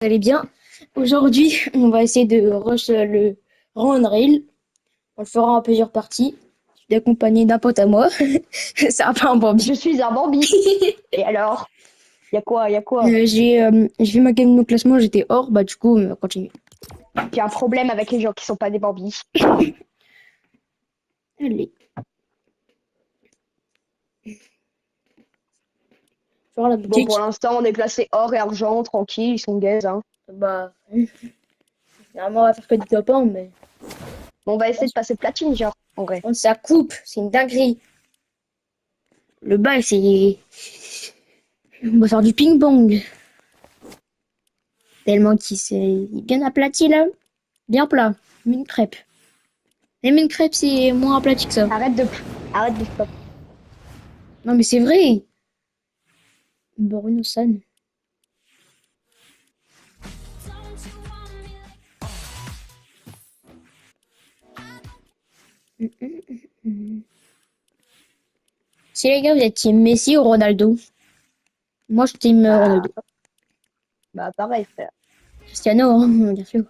Vous allez bien. Aujourd'hui, on va essayer de rush le run rail. On le fera en plusieurs parties. Je suis accompagné d'un pote à moi. Ça va pas un Bambi. Je suis un Bambi. Et alors? Y a quoi? Y a quoi? J'ai vu ma game de classement, j'étais hors. Bah, du coup, on va continuer. J'ai un problème avec les gens qui sont pas des Bambis. Allez. Faire la Bon, pour boutique. l'instant, on est classé or et argent, tranquille, ils sont gays, hein. Bah, normalement, on va faire que du top 1, mais Bon, on va essayer de passer platine, genre, en vrai. ça coupe. C'est une dinguerie. Le bas, c'est. On va faire du ping-pong. Tellement qu'il s'est bien aplati là. Bien plat. Comme une crêpe. Même une crêpe, c'est moins aplati que ça. Arrête de flop. Non, mais c'est vrai. Bruno-san. Si les gars, vous êtes team Messi ou Ronaldo? Moi, je suis team Bah, Ronaldo. bah, pareil, frère. Cristiano, hein, bien sûr.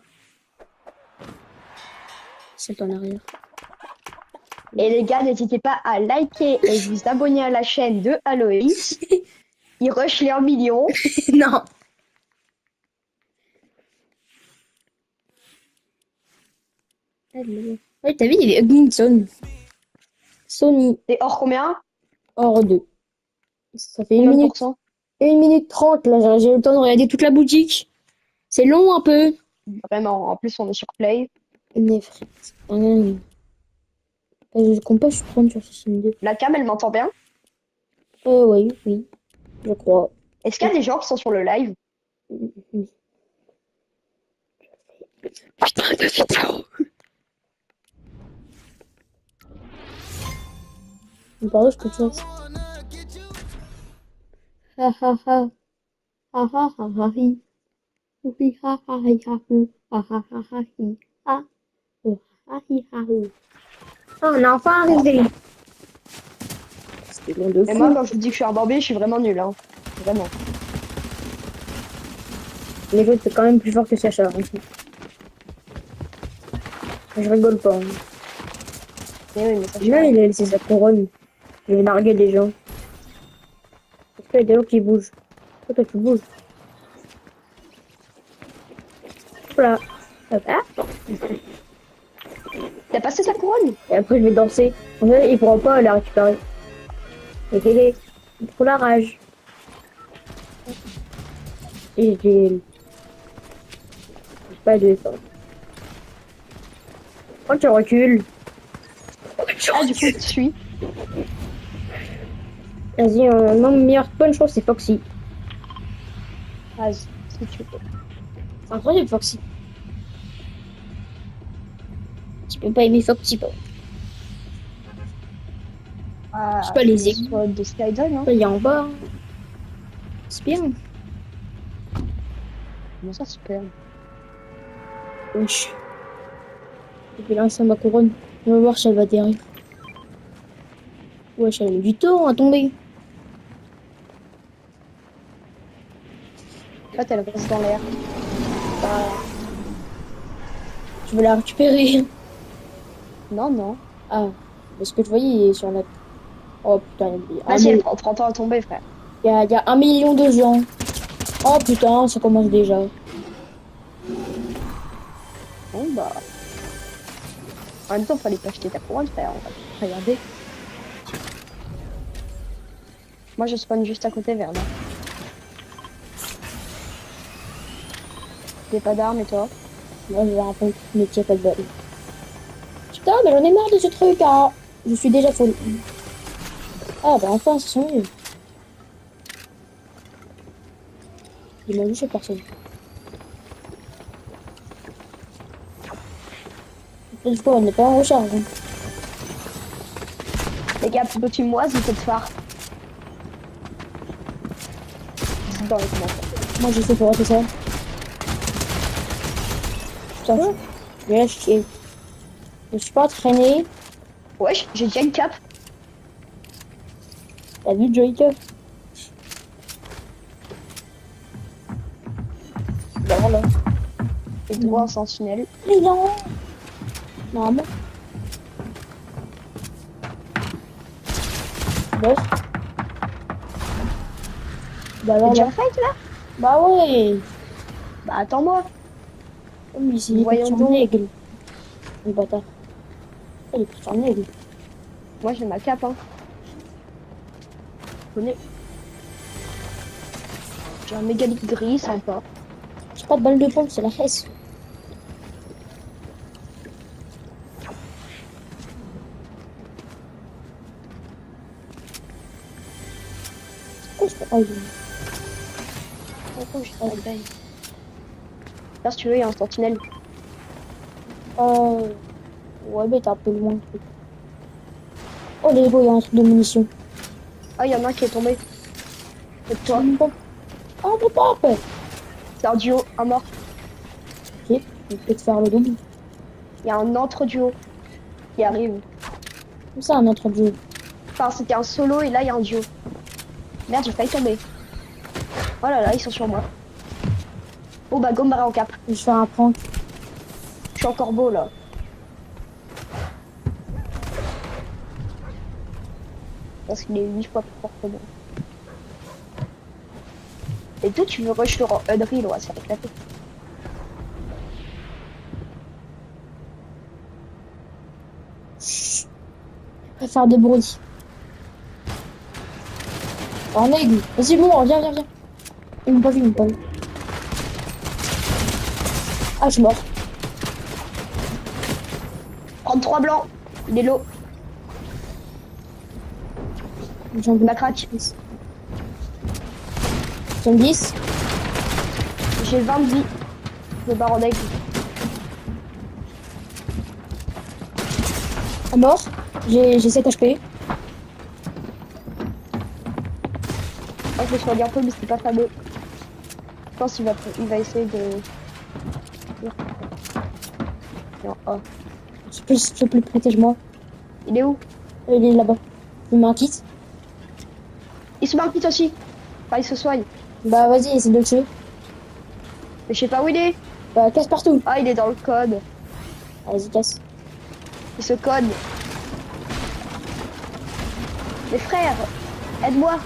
C'est en arrière. Et les gars, n'hésitez pas à liker et vous abonner à la chaîne de Aloïs. Il rush les 1 million. Non. Allez. Ouais, t'as vu, il est Hugminson. Sony. Et or combien? Hors 2. Ça fait une Combien de minute. pourcents? 1 minute 30, là. J'ai eu le temps de regarder toute la boutique. C'est long un peu. Vraiment, en plus, on est sur Play. Mais frites. Je compte pas sur 30 sur 62. La cam, elle m'entend bien? Oui, oui, je crois. Est-ce qu'il y a des gens qui sont sur le live? Oui. Putain de vidéo. Pardon, je peux te faire. Ha ha ha. Ha ha ha ha hi. Hi ha ha hi ha hu. Ha ha ha ha hi. Ha. Hu ha hi ha hu. Ah, on est enfin arrivé. C'était long de Et moi, fou. quand je vous dis que je suis un Bambi, je suis vraiment nul, hein. Vraiment. Les autres, c'est quand même plus fort que Sacha. Hein. Je rigole pas. Hein. Mais oui, mais ça, Là, il a laissé sa couronne. Il veut narguer les gens. Parce qu'il y a des gens qui bougent. Toi, tu bouges. Voilà. Hop, ah. T'as passé sa couronne? Et après, je vais danser. En fait, ils pourront pas la récupérer. Et Gélé, trop la rage. Et j'ai pas de effort. Quand tu recules. Ah, du coup, je te suis. Vas-y, mon meilleur spawn, je pense, c'est Foxy. Vas-y, si tu veux. C'est incroyable, Foxy. Tu peux pas aimer Foxy, pas. Je sais Ah, pas, les c'est égouts. soit de Skydon, hein. Il y a en bas. C'est bien. Comment ça, super? Wesh. Je vais lancer ma couronne. On va voir si elle va atterrir. Wesh, elle a mis du temps à tomber. En fait, elle reste dans l'air. Bah, je vais la récupérer. Non, non. Ah, parce que je voyais il est sur la. Oh putain, Vas-y, elle prend 30 ans à tomber, frère. il y a 1 million de gens. Oh putain, ça commence déjà. Bon, bah. En même temps, fallait pas acheter ta couronne, frère. On va regarder. Moi, je spawn juste à côté, vers là. J'ai pas d'armes, et toi? Moi, je vais un peu mais tiens pas de balle. Putain, mais j'en ai marre de ce truc, hein. Je suis déjà folle. Ah, bah enfin, c'est sont mieux. Il m'a vu chez personne. Cette fois, on n'est pas en recharge. Hein. Les gars, petit moi, vous êtes phare. Dites dans les commentaires. Moi, je sais pour rater ça. Putain, je vais la chier. Je suis pas entraîné. Wesh, j'ai déjà une cape. T'as vu, Joyka? Bah, là. Et droit en sentinelle. Mais non. Normalement. Boss. Bah T'es alors déjà là. fight là? Bah ouais. Bah attends-moi. Oh, mais il est Voyons parti en donc. aigle. Le bâtard. Il est parti en aigle. Moi j'ai ma cape, hein. Je connais. J'ai un mégalithe gris, sympa. J'ai pas de balle de pompe, c'est la hesse. Pourquoi je peux pas y Attends, j'ai pas de bail. Là, si tu veux, il y a un sentinelle. Euh... Ouais, mais t'es un peu loin le truc. Oh, les gars, il y a un truc de munitions. Ah, il y en a un qui est tombé. C'est C'est toi. une pompe. Oh, mon pompe. C'est un duo, un mort. Ok, je vais peut-être faire le double. Il y a un autre duo qui arrive. Comme ça, un autre jeu. Enfin, c'était un solo et là, il y a un duo. Merde, j'ai failli tomber. Oh là là, ils sont sur moi. Oh bah, Gombara en cap. Je vais faire un prank. Je suis en corbeau là. Parce qu'il est 8 fois plus fort que moi. Et toi, tu veux rush sur Unreal, ouais, ça va éclater. Chut. Je vais faire de bruit. Un aigle. Vas-y, bon, viens, viens, viens. Ils m'ont pas vu, ils m'ont pas vu. Ah, je suis mort. 33 blancs. Il est low. J'en Ma craque. 70. J'ai 20 de vie. Je barre en aigle. À mort. J'ai 7 HP. Oh, je me suis regardé un peu, mais c'est pas fameux. Je pense qu'il va essayer de. Non, oh. S'il te plaît, protège-moi. Il est où? Il est là-bas. Il m'a un kit. Il se marque vite aussi. Enfin, il se soigne. Bah, vas-y, essaie de le tuer. Mais je sais pas où il est. Bah, casse partout. Ah, il est dans le code. Vas-y, casse. Il se code. Les frères, aide-moi.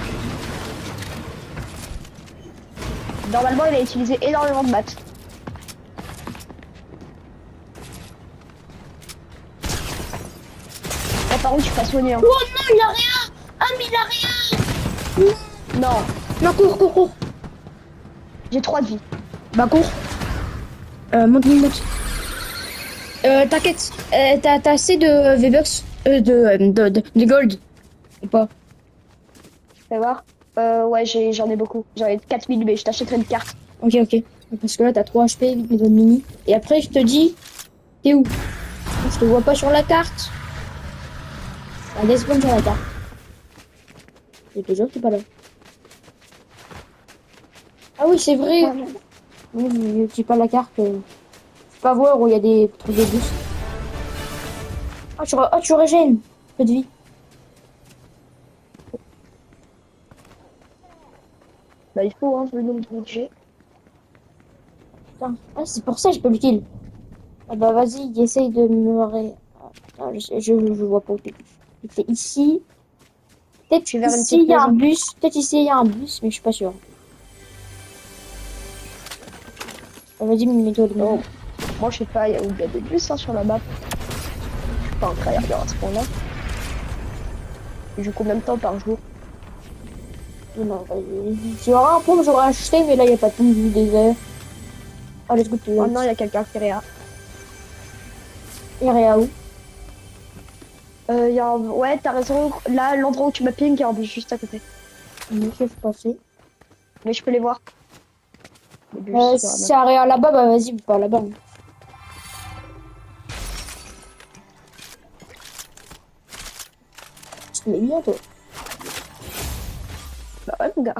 Normalement, il a utilisé énormément de maths. Oh, par contre, je suis pas soigné. Hein. Oh non, il a rien. Ah, mais il a rien. Non, Non, cours, cours, cours. j'ai 3 de vie. Bah, cours. Monte, monte. T'inquiète. T'as assez de V-Bucks de gold. Ou pas? Fais voir. Ouais, j'en ai beaucoup. J'en ai 4000, mais je t'achèterai une carte. Ok, ok. Parce que là, t'as 3 HP, vite, mes mini. Et après, je te dis, t'es où? Je te vois pas sur la carte. Ah, des secondes sur la carte. Je te jure que t'es pas là. Ah oui, c'est vrai. Oui, j'ai pas la carte. Je peux pas voir où il y a des trucs de bus. Tu régènes. Peu de vie. Bah, il faut, hein, vu le nombre de budget. Putain. Ah, c'est pour ça que j'ai pas le kill. Ah bah vas-y, essaye de me Ah, je vois pas où t'es. T'es ici. Peut-être Je suis vers une ici, il petite y a un maison. bus. Peut-être ici, il y a un bus, mais je suis pas sûre. Ah, vas-y, mets-toi le Non, nom. moi, je sais pas, il y a des bus hein, sur la map. Je suis pas un tryhard à ce point-là. Je joue combien de temps par jour? Non, vas-y. Si j'aurais un pompe, j'aurais acheté, mais là, il n'y a pas de pompe du désert. Ah, let's go, tu Oh non, il y a quelqu'un qui est réa. Il y a où? Y a un... Ouais, t'as raison. Là, l'endroit où tu m'as ping, il y a un bus juste à côté. Ok, je pensais. Mais je peux les voir. Les bus sur la Si map. c'est arrière là-bas, bah vas-y, pas là-bas. Tu te mets bien, toi. Bah ouais, mon gars.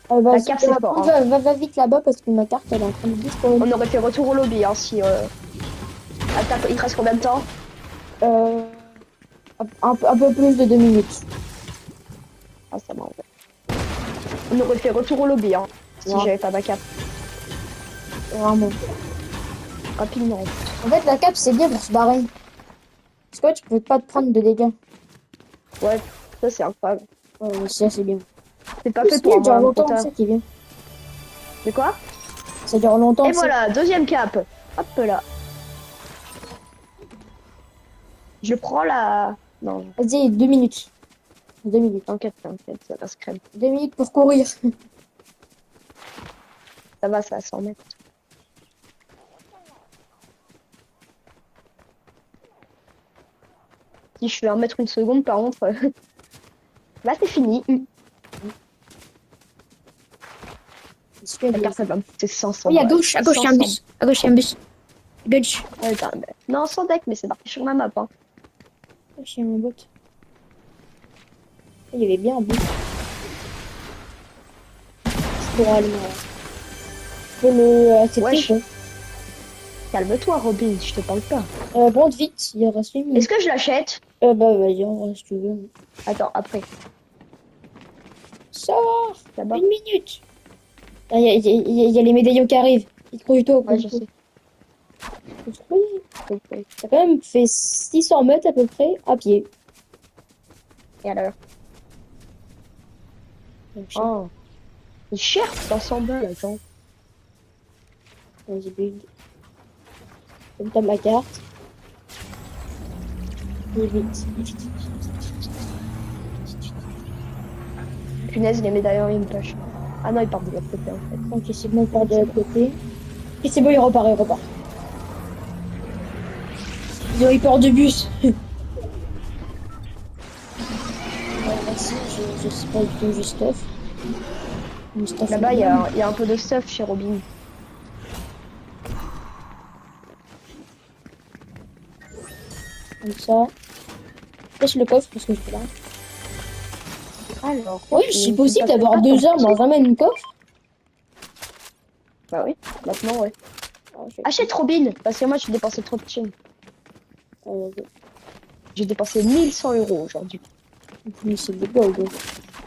Ah, vas-y, carte, c'est fort, hein. va vite là-bas parce que ma carte, elle est en train de bouger pour On aurait fait retour au lobby, hein, si... Attends, il te reste combien de temps? Euh, un peu plus de 2 minutes. Ah, ça m'en va. on aurait fait retour au lobby, hein, si Ouais. j'avais pas ma cape. Vraiment. Rapidement. En fait, la cape, c'est bien pour se barrer. Parce que ouais, tu peux pas te prendre de dégâts. Ouais, ça c'est incroyable. Ouais, ça, c'est bien. C'est pas Plus, fait ça pour dure avoir un longtemps, compteur. ça qui est bien. C'est quoi? Ça dure longtemps, Et ça. voilà, deuxième cape. Hop là. Je prends la... Non, Vas-y, 2 minutes. 2 minutes. t'inquiète, ça va se crème. 2 minutes pour courir. Ça va, ça va 100 mètres. Si je fais 1 mètre une seconde, par contre, là c'est fini. Est-ce qu'il y a La des- carte, elle va me coûter 500 Oui, à balles. gauche, il y a un 500. bus. À gauche, il y a un bus. Gauche. Ouais, non, sans deck, mais c'est marqué sur ma map. Hein. À gauche, il y a un bot. Il y avait bien un bus. Je pourrais aller là. Je peux le accepter, Wesh. quoi. Calme-toi, Robin, je te parle pas. Monte vite, il reste 8 minutes. Est-ce que je l'achète? Bah, vas-y, en vrai, si tu veux. Attends, après. Sors! Là-bas. 1 minute! Il y a les médaillons qui arrivent. Ils croient toi, Ouais, je sais. T'as quand même fait 600 mètres à peu près à pied. Et alors? Donc, je Oh. C'est cher, 500 balles, attends. Vas-y, build. Comme t'as ma carte. Et vite. Punaise, les médaillons, ils me pêchent. Ah non, ils partent de l'autre côté, en fait. Ok, c'est bon, on part de l'autre côté. Et c'est bon, il repart, il repart. Ils ont eu peur de bus. Ouais, merci, je sais pas du tout, je stuff. Je stuff Là-bas, il bien. y a un peu de stuff chez Robin. Comme ça. Laisse le coffre parce que je suis là. Alors. Oui, c'est possible d'avoir 2 armes dans un même coffre. Bah oui, maintenant, ouais. Ah, Achète Robin, parce que moi, j'ai dépensé trop de thunes. J'ai dépensé 1100 € aujourd'hui. Mais c'est des bugs.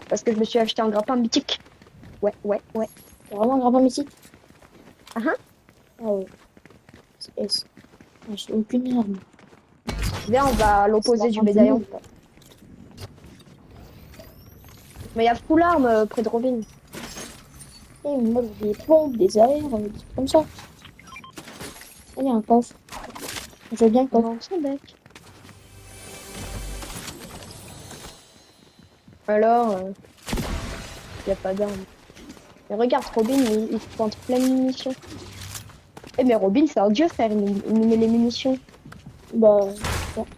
Parce que je me suis acheté un grappin mythique. Ouais. C'est vraiment un grappin mythique. Ah ah. Ah ouais. C'est S. Ah, j'ai aucune arme. Viens, on va à l'opposé C'est du la fin médaillon. monde, quoi. Mais il y a full arme près de Robin. Et moi, j'ai des pompes, des aères, des trucs comme ça. Il y a un coffre. Je veux bien le coffre. Non, c'est bec. Alors, il n'y a pas d'arme. Mais regarde, Robin, il se pointe plein de munitions. Eh mais Robin, c'est un dieu, frère, il nous met les munitions. Bah, certes.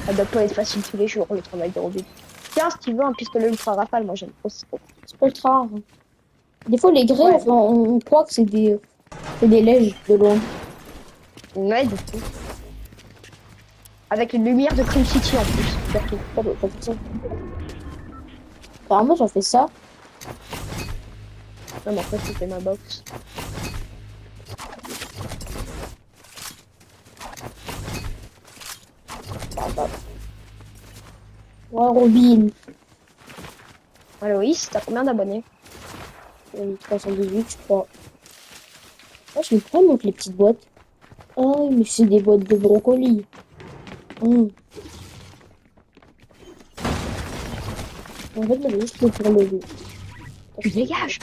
Ça doit pas être facile tous les jours, le travail de Robin. Tiens, si tu veux un pistolet ultra rafale, moi j'aime trop ça. C'est pas ultra rare. Hein. Des fois, les grès, Ouais. enfin, on croit que c'est des lèges de loin. Ouais, du coup. Avec une lumière de Cream City en plus, surtout. Pas fait ça. Apparemment, j'en fais ça. Non, mais en fait, c'était ma box. Ouais, Robin. Aloïs, t'as combien d'abonnés? 318, je crois. Ah, je vais pas monter les petites boîtes. Ah, mais c'est des boîtes de brocolis. En fait, là, juste le pour le dos. Tu dégages.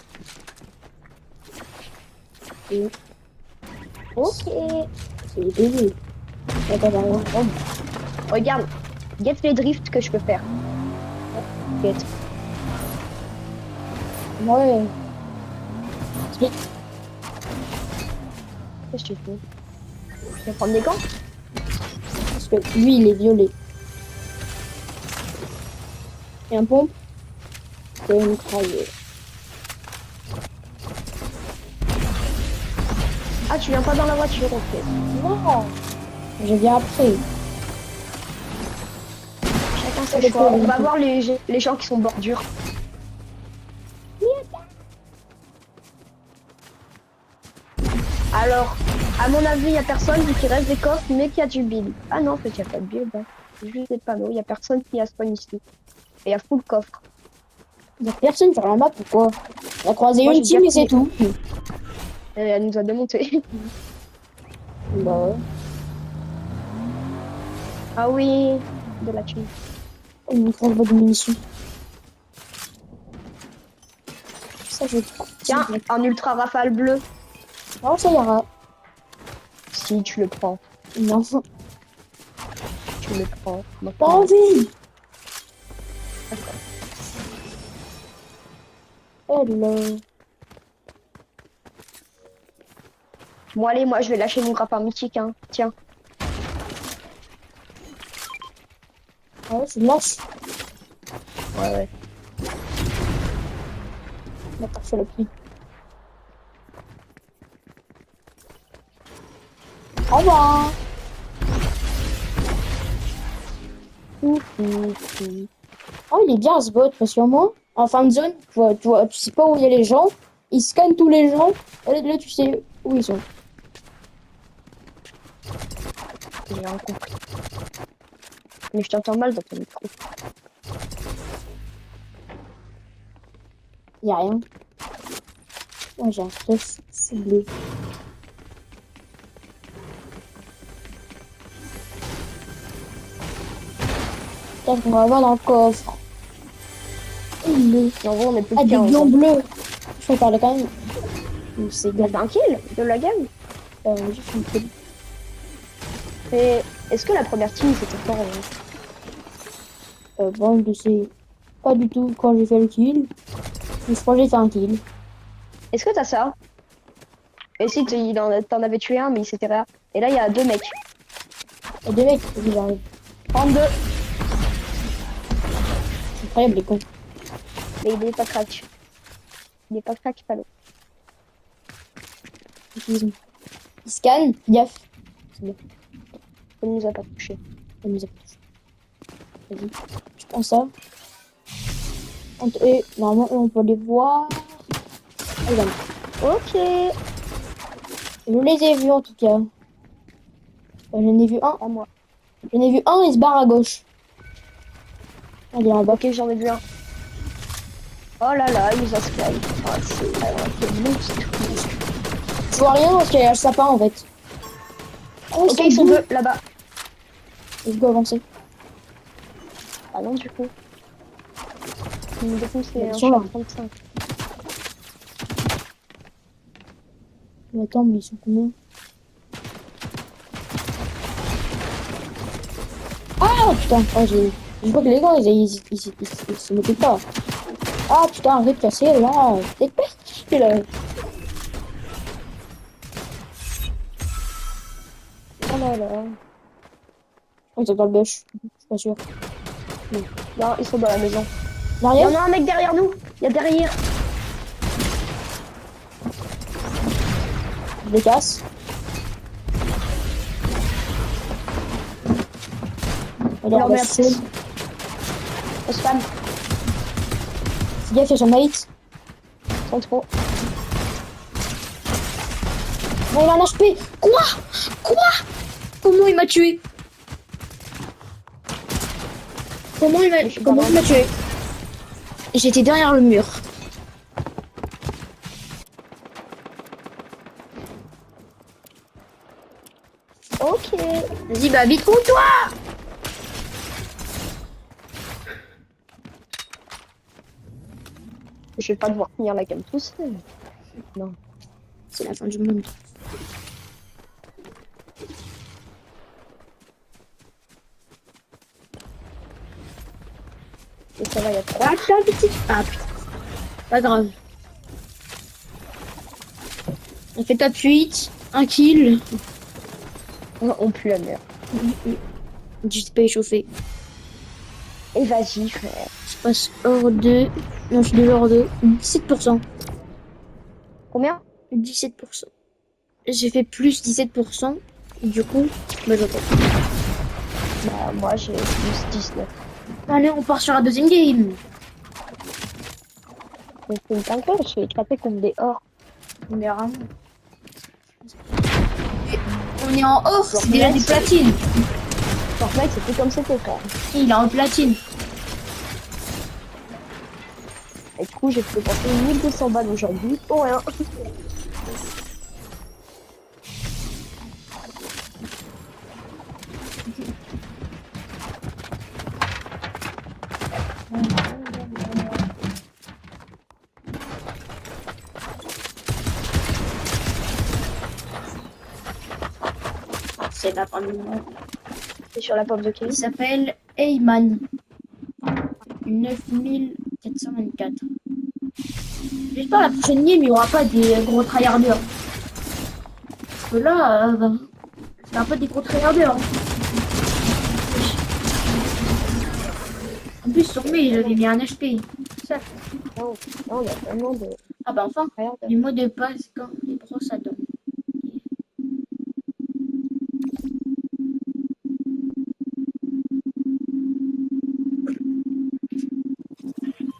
Ok. C'est des bébés. Attends, attends, attends. Regarde, get les drifts que je peux faire. Get. Ouais. Qu'est-ce que tu fais? Tu vas prendre des gants? Parce que lui, il est violet. Et un pompe. C'est une craie. Ah, tu viens pas dans la voiture, ok. Non. Je viens après. Chacun ses choix. On va voir les gens qui sont bordures. Alors, à mon avis, il y a personne vu qu'il reste des coffres, mais qu'il y a du build. Ah non, en fait, il n'y a pas de build. Hein. C'est juste des panneaux. Il n'y a personne qui a spawn ici. Et il y a full coffre. Il y a personne sur la map ou quoi? On a croisé Moi, une j'ai team et déjà c'est tout. Et elle nous a démonté. Bah ouais. Ah oui, de la thune. Une grosse boîte de munitions. Ça, je Tiens, un ultra rafale bleu. Oh, ça ira. Si tu le prends, Non, tu le prends. pas envie. D'accord. Hello. Bon allez, moi je vais lâcher mon grappin mythique, hein. Tiens. Ah ouais, c'est lâche. Ouais. On a pas fait le prix. Au revoir. Oh, il est bien ce bot parce qu'au moins, en fin de zone, tu sais pas où il y a les gens, il scanne tous les gens, et là tu sais où ils sont. J'ai rien compris. Mais je t'entends mal dans ton micro. Il y a rien. Moi j'ai un stress ciblé. Qu'est-ce qu'on va avoir dans le coffre? En gros, on est plus Ah, de des 15, glands hein. bleus. Je vais parler quand même. C'est T'as bien. fait un kill de la game. J'ai fait une kill. Et est-ce que la première team c'était fort Bon, je sais pas du tout quand j'ai fait le kill. Mais je crois que j'ai fait un kill. Est-ce que t'as ça? Et si t'en avais tué un, mais il s'était rare. Et là, il y a deux mecs. Il y a deux mecs qui arrivent. 32. C'est incroyable les cons. Mais il est pas crack. Il est pas crack, pas l'eau. Ils scannent, gaffe. C'est bien. Ça ne nous a pas touché. Ça nous a pas touché. Vas-y. Je prends ça. Et normalement, on peut les voir. Ah, il en a. Ok. Je les ai vus en tout cas. J'en ai vu un. À moi. J'en ai vu un, il se barre à gauche. Ah, il est en bas. Ok, j'en ai vu un. Oh là là, il nous a sky. Ah, quel monstre. Je vois rien parce qu'il y a le sapin en fait. Oh, Ok, ils sont deux là-bas. Je dois avancer. Ah non, du coup. Ils nous défoncent Ils un sont là. chat 35. Mais attends, mais ils sont combien? Ah putain, oh, je vois que les gars, ils se mettaient pas. Ah putain, arrête de casser là. T'es perdu là. Oh là là. Oh, ils sont dans le bush. Je suis pas sûr. Non, ils sont dans la maison. Il y Derrière? en a un mec derrière nous. Il y a derrière. Je les casse. leur Regarde, met la c'est tête. On spam. Fais gaffe, il y a son mate. Sans trop. Non, il a un HP. Quoi? Comment il m'a tué? Comment il m'a tué? J'étais derrière le mur. Ok. Vas-y, bah vite ou toi? Je vais pas devoir finir la game tout seul. Non. C'est la fin du monde. Et ça va, il y a trois. Ah putain, petit. Ah putain. Pas grave. On fait top 8, un kill. On pue la merde. Je sais pas échauffé. Et vas-y, frère. Je passe hors 2. Non, je suis déjà hors 2. 17%. Combien? 17%. J'ai fait plus 17%. Et du coup, bah j'entends. Bah, moi, j'ai plus 19. Allez, on part sur la deuxième game. Mais c'est une dinguerie, je suis éclaté comme des ors. On est rare. On est en or, c'est déjà des platines. Fortnite, c'est plus comme c'était, frère. Il est en platine. Et du coup, j'ai fait passer 1200 balles aujourd'hui pour rien. C'est la fin du monde. C'est sur la pomme de Il Kelly. s'appelle Heyman. 9424. J'espère la prochaine game, il n'y aura pas des gros tryharders. Parce que là, c'est un peu des gros tryharders. En plus, sur lui, il avait mis un HP. C'est ça. Non, non, il y a tellement de... Ah bah enfin, Regarde. les mots de passe quand les brosses à dents.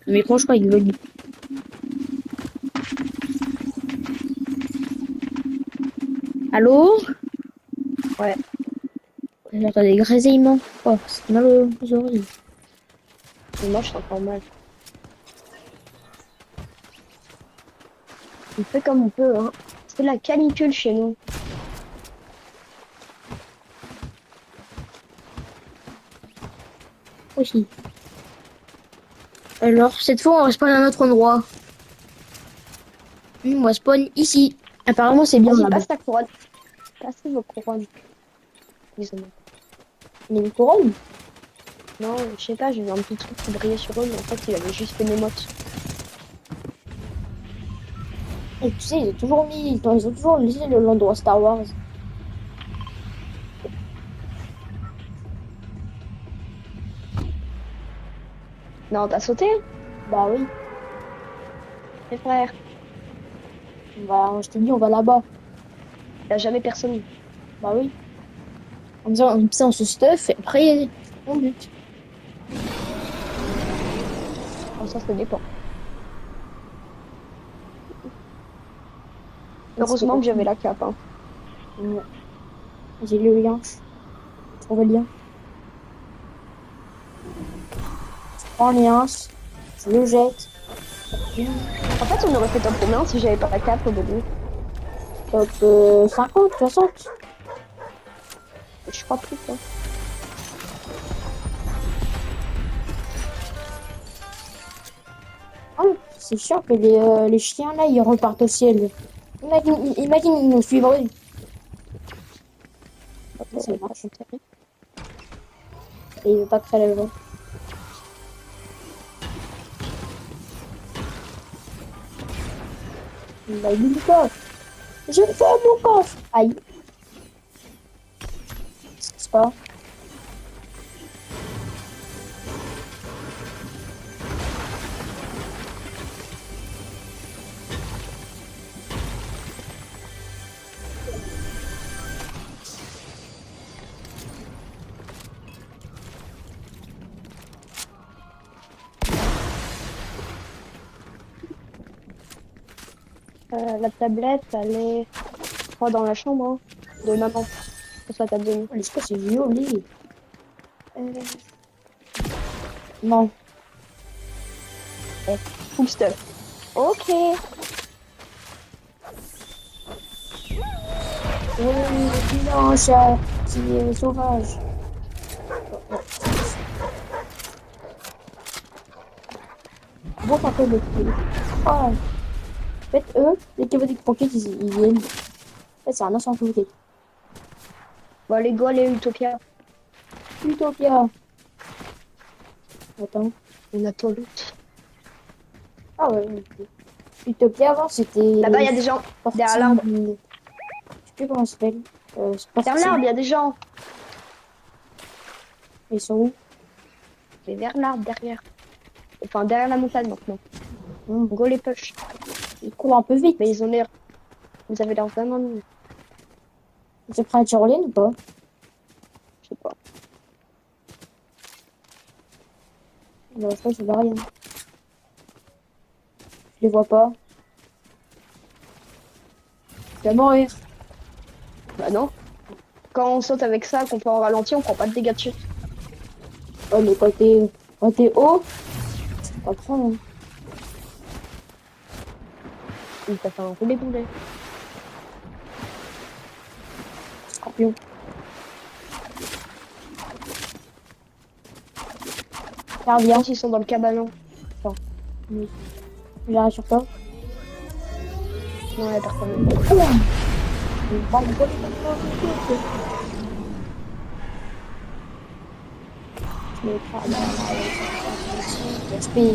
Le micro, je crois, il bug. Allô? Ouais. J'entends des grésillements. Oh, c'est mal aux oreilles. Et moi, je sens encore mal. On fait comme on peut, hein. C'est la canicule chez nous. Aussi. Alors, cette fois, on va spawn à un autre endroit. On va spawn ici. Apparemment, c'est bien Vas-y, là-bas. passe ta couronne. Passez vos couronnes. Désolé. Il y a une couronne. Non, je sais pas, j'ai vu un petit truc qui brillait sur eux, mais en fait, il avait juste fait mes mottes. Et tu sais, ils ont toujours mis, ils ont toujours laissé l'endroit Star Wars. Non, t'as sauté? Bah oui. Mes frères. Bah, je t'ai dit, on va là-bas. Y'a jamais personne. Bah oui. En disant, comme ça, on se stuff et après, on bute. Comme ça dépend. Heureusement que j'avais la cape, hein. Ouais. J'ai le lien. Je trouve le lien. Je prends le lien. Je le jette. En fait, on aurait fait top combien si j'avais pas la cape au début? Top 50, 60. Je crois plus, quoi. Ah, c'est chiant que les chiens là, ils repartent au ciel. Imagine ils nous suivraient. Ça marche. Et il veut pas créer le vent. Il a eu le coffre. Je fais mon coffre. Aïe. C'est pas. La tablette, elle est, je crois, dans la chambre, hein, de maman. C'est ça, t'as donné. Oh, est-ce que c'est violet? Non. Full stuff. Ok. Non, chat qui est sauvage. Bon, ça fait le prix. Oh. En fait, eux, les Chaotic Pocket, ils viennent. En fait, c'est un ancien Pocket. Bon, les Gaules et Utopia. Utopia. Attends. On a tout loot. Ah ouais. Ok. Utopia, avant, c'était. Là-bas, il y a des gens. Derrière l'arbre. Je sais plus comment ça s'appelle. Derrière l'arbre, il y a des gens. Ils sont où? Mais vers l'arbre, derrière. Enfin, derrière la montagne maintenant. Go les push. Ils courent un peu vite. Mais ils ont l'air. Vous avez l'air vraiment nuls. Ils ont pris un tyrolienne ou pas? Je sais pas. Non, je crois que je vois rien. Je les vois pas. Je vais mourir. Bah non. Quand on saute avec ça, qu'on fait en ralenti, on prend pas de dégâts de chute. Oh, mais quand t'es haut, c'est pas prendre. Hein. Il t'a fait un roulet boulet. Scorpion. Ça revient. Ils sont dans le cabanon. J'arrive sur toi. Non, il y a personne. Je me crame. HP.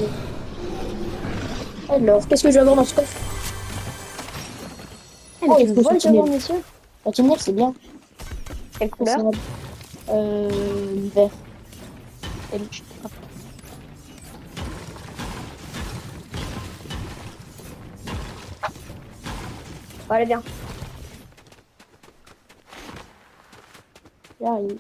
Alors, qu'est-ce que je vais avoir dans ce coffre? Eh, mais Oh, tu il me faut vois le sentinelle. devant, messieurs? Sentinelle, c'est bien. Quelle couleur? Vert. Elle- Bon, allez, viens. J'arrive.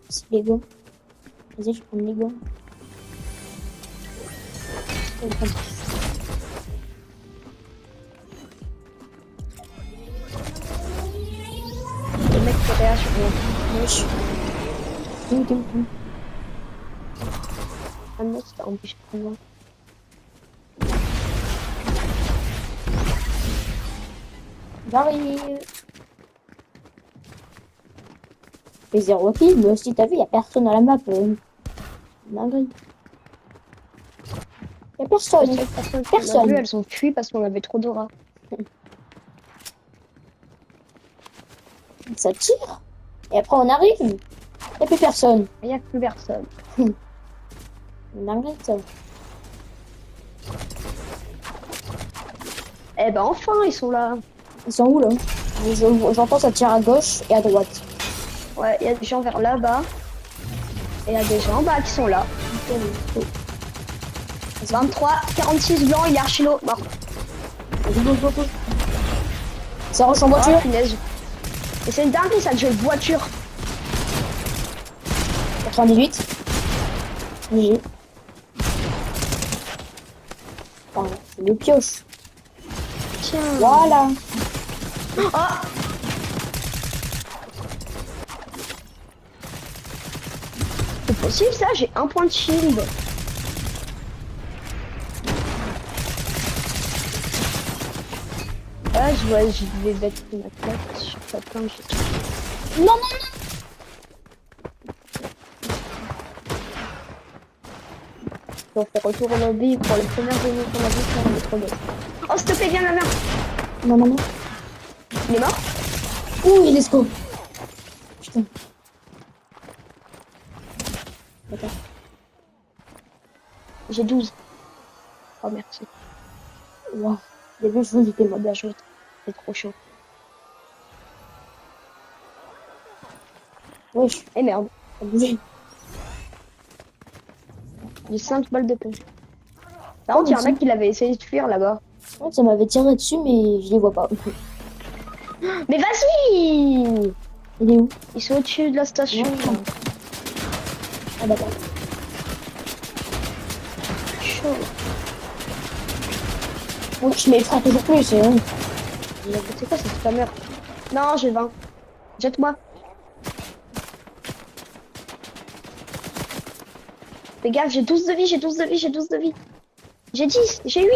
C'est Lego. Vas-y, je prends le Lego. Le mec qui réagit sur moi. Wesh. Tim. Ah non, c'était empêché de moi. J'arrive. Et 0 kill, mais aussi t'as vu, y'a personne à la map. Dinguerie. Y'a personne. Personne. Personne. Vu, elles ont fui parce qu'on avait trop d'aura. Ça tire. Et après on arrive. Y'a plus personne. Il n'y a plus personne. Dinguerie ça. Eh ben enfin, ils sont là. Ils sont où là? J'entends ça tire à gauche et à droite. Ouais, il y a des gens vers là-bas. Et il y a des gens qui sont là. 23, 46 blanc, il est archilo. Mort. Go. Ça rush en Oh, voiture. punaise. Et c'est une dinguerie ça de jouer de voiture. 98. GG. Oh, c'est le pioche. Tiens. Voilà. Oh. C'est possible ça, j'ai un point de shield. Ah, je vais mettre ma tête sur ta planche. Non. On fait retour au lobby pour les premières minutes qu'on a vu faire le trop bien. Oh, s'il te plaît, viens, viens. Non. Il est mort? Ouh, let's go. Putain. Attends. J'ai 12. Oh, merci. Waouh. Il y a deux choses, j'étais mort. Bien joué. C'est trop chaud. Wesh, Eh merde, ça a bougé. j'ai 5 balles de poche. Par contre, il y a un mec qui l'avait essayé de fuir là-bas. Ouais, ça m'avait tiré dessus, mais je les vois pas. Mais vas-y! Il est où? Ils sont au-dessus de la station. Ouais. Ah d'accord. Chaud. Wesh, mais il fera toujours plus, c'est vrai. C'est quoi cette spammer? Non, j'ai 20. Jette-moi. Fais gaffe, j'ai 12 de vie, j'ai 12 de vie, j'ai 12 de vie. J'ai 10, j'ai 8,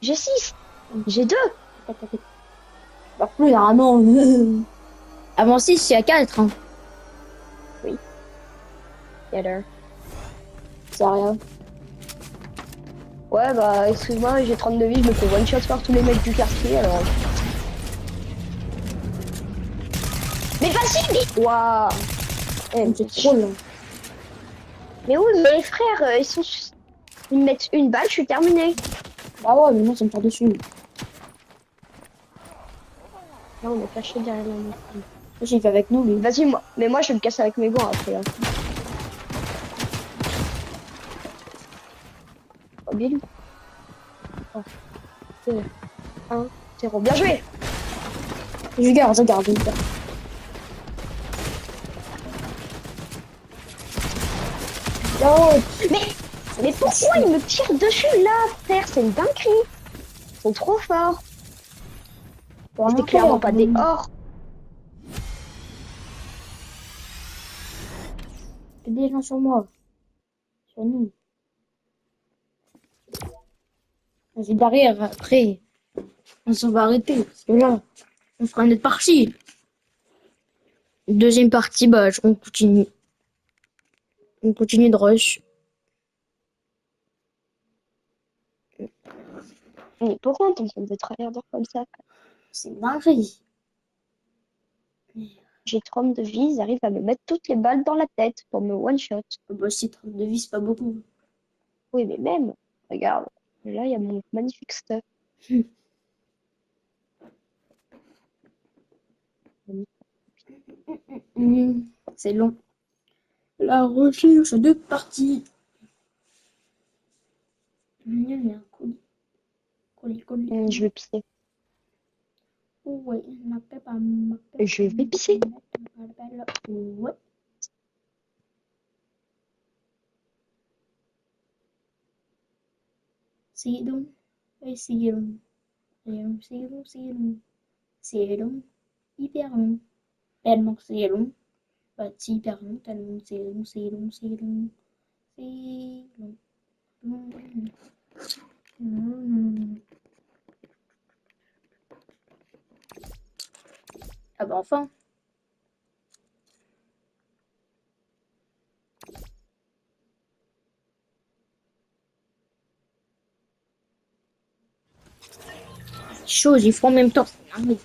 j'ai 6, j'ai 2. Bah plus, normalement. Avant 6, c'est à 4. Hein. Et alors? C'est rien. Ouais, bah, excuse-moi, j'ai 32 vies, je me fais one shot par tous les mecs du quartier, alors. Mais vas-y, mais... Waouh! C'est trop long. Mais oui, mais les frères, ils sont... Ils me mettent une balle, je suis terminé. Bah ouais, mais moi, ça me tire dessus. Là, on est caché derrière la maison. J'ai fait avec nous, lui. Vas-y, moi. Mais moi, je vais me casser avec mes gants après, là. Oh, bien lui. Oh. 1, 0. Bien joué! Je garde. Oh, Mais pourquoi ils me tirent dessus, là, frère? C'est une dinguerie. Ils sont trop forts. Pour rien C'était clairement faire, pas des mais- or. Il y a des gens sur moi. Sur nous. Vas-y, derrière, après. On s'en va arrêter. Parce que là, on fera une autre partie. Deuxième partie, bah, on continue. On continue de rush. Mais pourquoi on tombe des tryharders comme ça? C'est une dinguerie. J'ai 30 de vie, ils arrivent à me mettre toutes les balles dans la tête pour me one-shot. Bah, si 30 de vie, c'est pas beaucoup. Oui, mais même, regarde, là, il y a mon magnifique stuff. C'est long. La recherche de partie. Il y a un colis. Colis. Je vais pisser. Ouais, Je vais pisser. Ouais. C'est long. Ouais, c'est long. C'est long. Hyper long. Tellement que c'est long. Bah, c'est hyper long. Tellement que c'est long. C'est long. Ah bah enfin. C'est chaud, j'y froid en même temps. C'est dingue.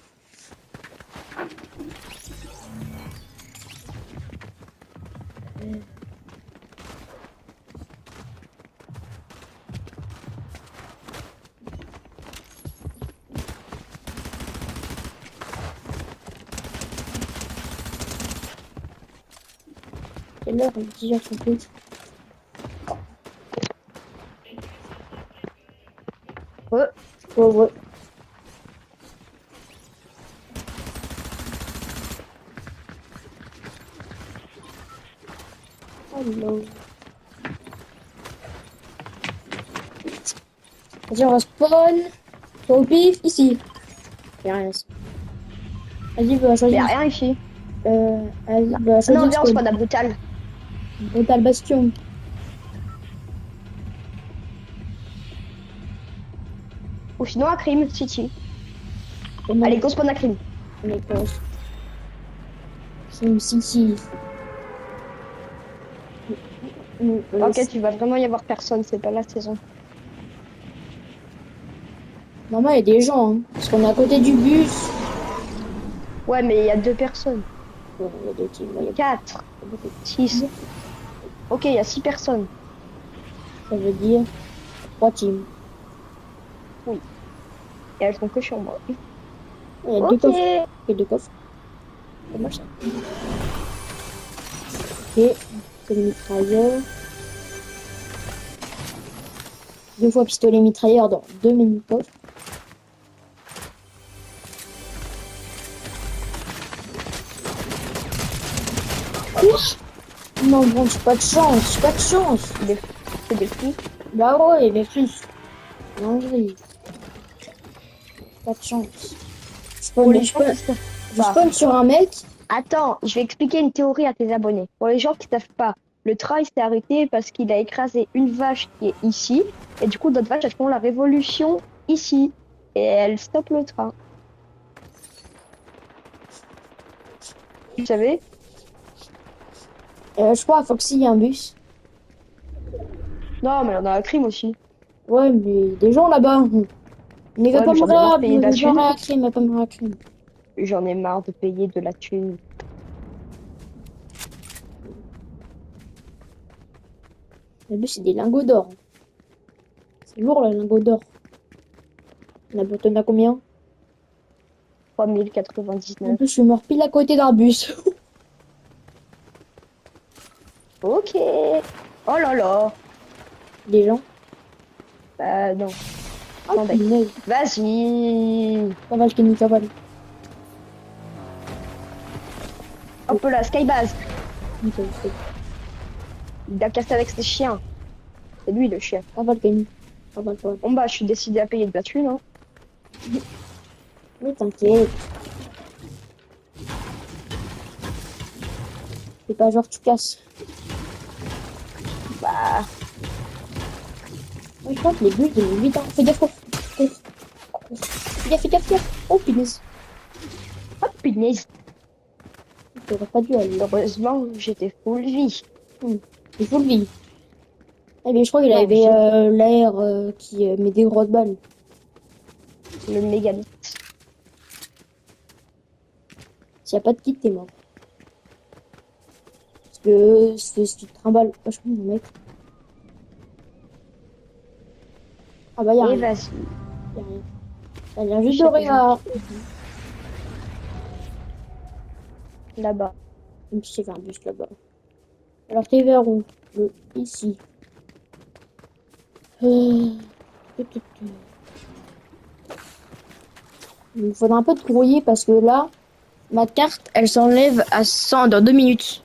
Quelle heure? 10h38. Ouais. Ouais. Hello. Vas-y, on va spawn. Au pif, ici. Y'a rien ici. Vas-y, bah, Mais choisis. y a rien ici. Vas-y, bah, Non, choisis le viens, on spawn. spawn à brutal. Brutal Bastion. Ou sinon à Crime City. Et non, Allez, go spawn à Crime. on est pas. C'est une city. Ok, tu vas vraiment y avoir personne, c'est pas la saison. Normalement, il y a des gens, hein, parce qu'on est à côté du bus. Ouais, mais il y a 2 personnes. Ouais, il y a deux teams, il y a 4, 6. Ok, il y a 6 personnes. ça veut dire 3 teams. Et elles sont que sur moi. Il y a deux Ok. coffres. Il y a deux coffres. Ça marche ça. Ok, c'est le mitrailleur. 2 fois pistolet mitrailleur dans 2 mini-coffres. Quoi? Non, bon, j'ai pas de chance, j'ai pas de chance. C'est des fous. Bah ouais, mais plus. Lingerie. Pas de chance. Pour les Je gens qui savent pas. spawn sur un mec. Attends, je vais expliquer une théorie à tes abonnés. Pour les gens qui savent pas, le train il s'est arrêté parce qu'il a écrasé une vache qui est ici. Et du coup, d'autres vaches, elles font la révolution ici. Et elles stoppent le train. Tu savais? Je crois à Foxy, il y a un bus. Non, mais on a un crime aussi. Ouais, mais des gens là-bas. Ne va Ouais, pas mais me j'en ai marre de rab, payer de la ne va thune. pas me crime, va pas me crime. J'en ai marre de payer de la thune. Le bus, c'est des lingots d'or. C'est lourd, le lingot d'or. On a combien? 3099. En plus, je suis mort pile à côté d'un bus. Ok. Oh là là. Des gens. Bah non. Ah, Attendez. punaise. Vas-y. Cavale, Kenny, cavale. Hop là, Skybase. Nickel, nickel. Il a cassé avec ses chiens. C'est lui le chien. Cavale, Kenny. Cavale, cavale. Bon bah, je suis décidé à payer de la thune. Hein. Mais t'inquiète. C'est pas genre tu casses. Bah, Moi, je crois que les bulles, ils vont vite. Hein. Fais gaffe. Fais gaffe, fais gaffe, fais gaffe. Oh, punaise. hop, punaise. J'aurais pas dû aller. Heureusement, j'étais full vie. Il faut le vivre. Eh bien, je crois qu'il Non, avait l'air qui met des grosses balles. le mégalithe. S'il n'y a pas de kit, t'es mort. Parce que si tu te trimbales vachement, mon mec. Ah bah, y'a Et rien. vas-y. Y a rien. Ça vient juste Je de sais pas, rien. là-bas. Même si j'ai fait un bus là-bas. Alors, t'es vers où? Ici. Euh, Il me faudra un peu de courrier parce que là, ma carte, elle s'enlève à 100 dans 2 minutes.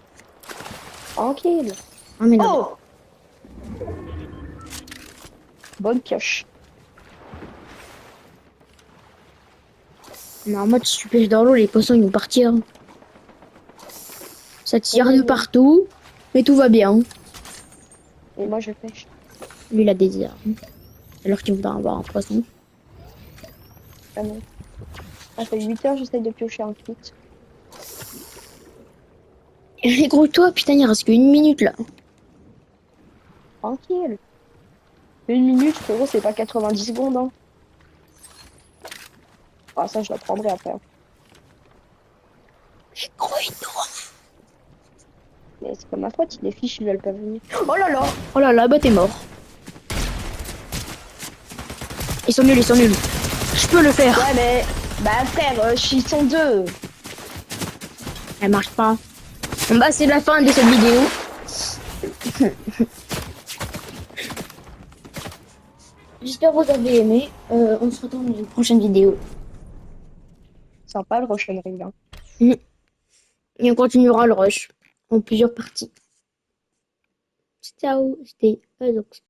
Tranquille. Ah, mais non. Oh! Bonne pioche. Non, moi, si tu pêches dans l'eau, les poissons, ils vont partir. Ça tire de Oui. partout, mais tout va bien. Et moi, je pêche. Lui, il a des armes. Alors qu'il voudra avoir un poisson. Ah non. Ça fait 8 heures, j'essaie de piocher un kit. Et gros, toi, putain, il reste qu'une minute là. Tranquille. 1 minute, frérot, c'est pas 90 secondes, hein. Ah, ça, je la prendrai après. Mais gros, il nous- Mais c'est pas ma faute, les fiches, ils veulent pas venir. Oh là là! Oh là là, bah t'es mort. Ils sont nuls, ils sont nuls. Je peux le faire. Ouais, mais... Bah, frère, ils sont deux. Elle marche pas. Bon, bah, c'est la fin de cette vidéo. J'espère que vous avez aimé. On se retrouve dans une prochaine vidéo. Sympa, le Russian Ring, hein. Et on continuera le rush en plusieurs parties. Ciao, c'était Azox.